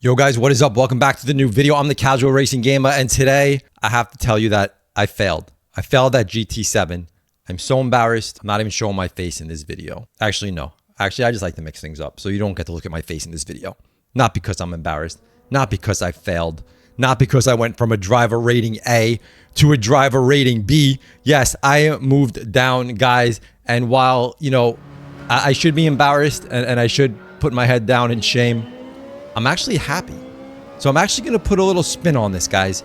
Yo guys, what is up? Welcome back to the new video. I'm the Casual Racing Gamer, and today I have to tell you that I failed. I failed at GT7. I'm so embarrassed. I'm not even showing my face in this video. Actually, no. Actually, I just like to mix things up, so you don't get to look at my face in this video. Not because I'm embarrassed. Not because I failed. Not because I went from a driver rating A to a driver rating B. Yes, I moved down, guys. And while, I should be embarrassed and I should put my head down in shame, I'm actually happy. So I'm actually going to put a little spin on this, guys.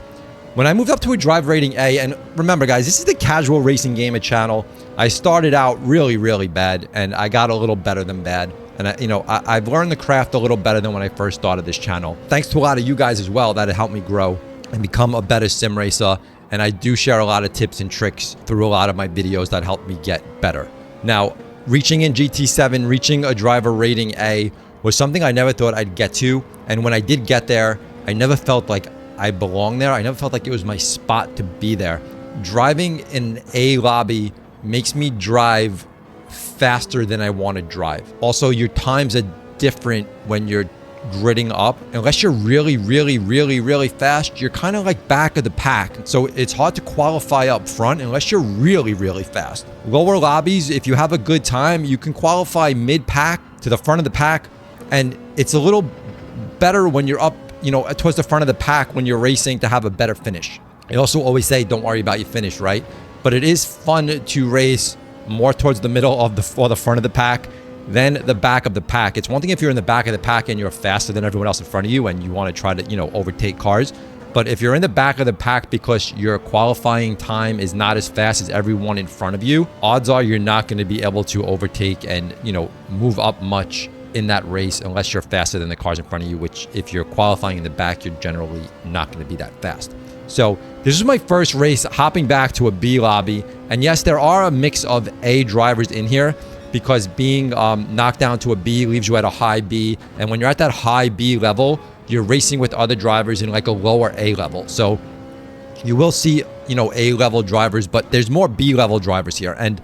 When I moved up to a drive rating A, and remember, guys, this is the Casual Racing Gamer channel. I started out really, really bad, and I got a little better than bad. And I've learned the craft a little better than when I first started this channel. Thanks to a lot of you guys as well that have helped me grow and become a better sim racer. And I do share a lot of tips and tricks through a lot of my videos that help me get better. Now, reaching in GT7, reaching a driver rating A was something I never thought I'd get to. And when I did get there, I never felt like I belonged there. I never felt like it was my spot to be there. Driving in an A lobby makes me drive faster than I want to drive. Also, your times are different when you're gridding up. Unless you're really, really, really, really fast, you're kind of like back of the pack. So it's hard to qualify up front unless you're really, really fast. Lower lobbies, if you have a good time, you can qualify mid-pack to the front of the pack. And it's a little better when you're up, towards the front of the pack when you're racing to have a better finish. I also always say, don't worry about your finish, right? But it is fun to race more towards the middle of the front of the pack than the back of the pack. It's one thing if you're in the back of the pack and you're faster than everyone else in front of you and you want to try to, overtake cars. But if you're in the back of the pack because your qualifying time is not as fast as everyone in front of you, odds are you're not going to be able to overtake and, move up much in that race unless you're faster than the cars in front of you, which if you're qualifying in the back, you're generally not going to be that fast. So this is my first race hopping back to a B lobby. And yes, there are a mix of A drivers in here because being knocked down to a B leaves you at a high B. And when you're at that high B level, you're racing with other drivers in like a lower A level. So you will see, A level drivers, but there's more B level drivers here. And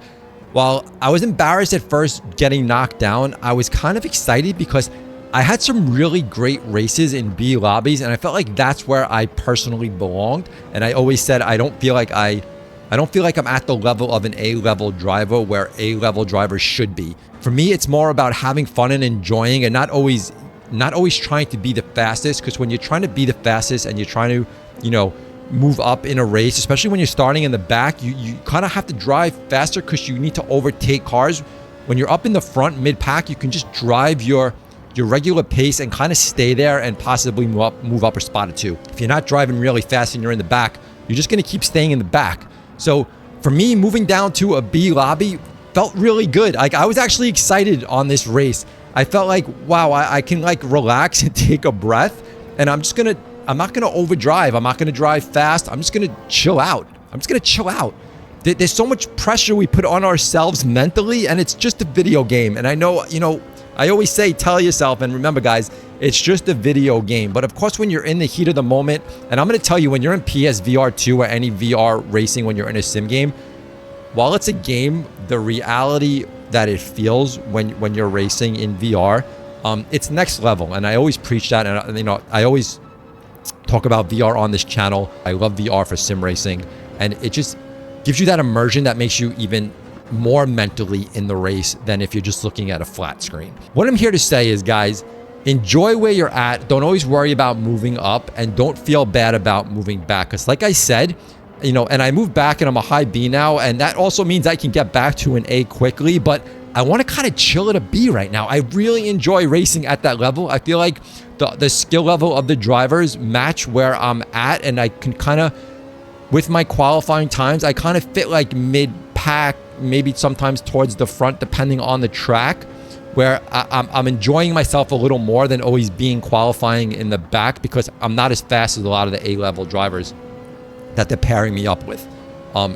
while I was embarrassed at first getting knocked down, I was kind of excited because I had some really great races in B lobbies, and I felt like that's where I personally belonged. And I always said I don't feel like I'm at the level of an A level driver where A level drivers should be. For me, it's more about having fun and enjoying, and not always trying to be the fastest. Because when you're trying to be the fastest and you're trying to, move up in a race, especially when you're starting in the back, you kind of have to drive faster because you need to overtake cars. When you're up in the front mid-pack, you can just drive your regular pace and kind of stay there and possibly move up a spot or two. If you're not driving really fast and you're in the back, you're just going to keep staying in the back. So for me, moving down to a B lobby felt really good. Like, I was actually excited on this race. I felt like, wow, I can like relax and take a breath, and I'm not going to overdrive. I'm not going to drive fast. I'm just going to chill out. There's so much pressure we put on ourselves mentally, and it's just a video game. And I know, I always say, tell yourself, and remember, guys, it's just a video game. But of course, when you're in the heat of the moment, and I'm going to tell you, when you're in PSVR2 or any VR racing, when you're in a sim game, while it's a game, the reality that it feels when you're racing in VR, it's next level. And I always preach that, and I always talk about VR on this channel. I love VR for sim racing, and it just gives you that immersion that makes you even more mentally in the race than if you're just looking at a flat screen. What I'm here to say is, guys, enjoy where you're at. Don't always worry about moving up, and don't feel bad about moving back. Because like I said, and I moved back and I'm a high B now, and that also means I can get back to an A quickly, but I want to kind of chill at a B right now. I really enjoy racing at that level. I feel like the skill level of the drivers match where I'm at, and I can kind of, with my qualifying times, I kind of fit like mid-pack, maybe sometimes towards the front, depending on the track, where I'm enjoying myself a little more than always being qualifying in the back, because I'm not as fast as a lot of the A-level drivers that they're pairing me up with.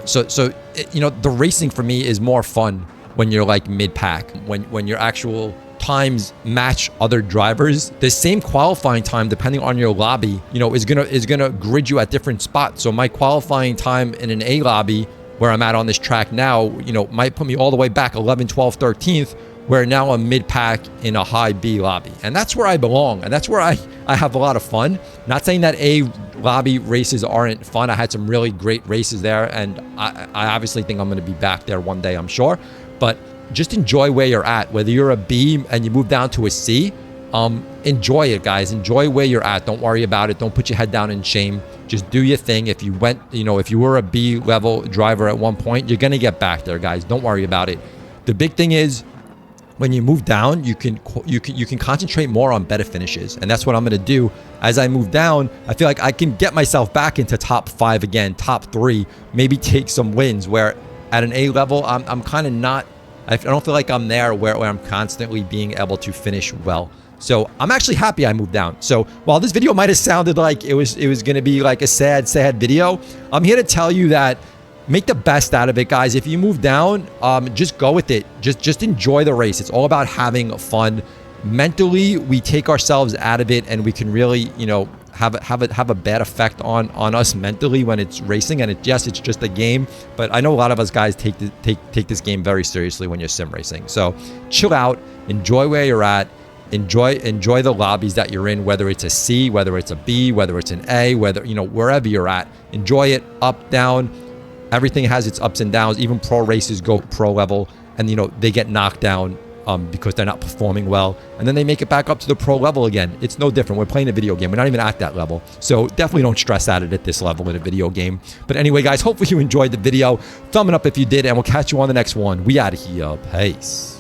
So the racing for me is more fun when you're like mid-pack, when your actual times match other drivers. The same qualifying time, depending on your lobby, is gonna grid you at different spots. So my qualifying time in an A lobby, where I'm at on this track now, might put me all the way back 11th, 12th, 13th, where now I'm mid-pack in a high B lobby. And that's where I belong. And that's where I have a lot of fun. Not saying that A lobby races aren't fun. I had some really great races there. And I obviously think I'm going to be back there one day, I'm sure. But just enjoy where you're at. Whether you're a B and you move down to a C, enjoy it, guys. Enjoy where you're at. Don't worry about it. Don't put your head down in shame. Just do your thing. If you went, if you were a B level driver at one point, you're going to get back there, guys. Don't worry about it. The big thing is, when you move down, you can concentrate more on better finishes. And that's what I'm going to do. As I move down, I feel like I can get myself back into top 5 again, top 3, maybe take some wins, where at an A level, I'm kind of not, I don't feel like I'm there where I'm constantly being able to finish well. So I'm actually happy I moved down. So while this video might have sounded like it was going to be like a sad video, I'm here to tell you that make the best out of it, guys. If you move down, just go with it. Just enjoy the race. It's all about having fun. Mentally, we take ourselves out of it, and we can really, have a bad effect on us mentally when it's racing. And yes, it's just a game, but I know a lot of us guys take this game very seriously when you're sim racing. So chill out, enjoy where you're at. Enjoy the lobbies that you're in, whether it's a C, whether it's a B, whether it's an A, whether wherever you're at. Enjoy it, up, down. Everything has its ups and downs. Even pro races go pro level, and they get knocked down because they're not performing well, and then they make it back up to the pro level again. It's no different. We're playing a video game. We're not even at that level, so definitely don't stress at it at this level in a video game. But anyway, guys, hopefully you enjoyed the video. Thumb it up if you did, and we'll catch you on the next one. We out of here. Peace.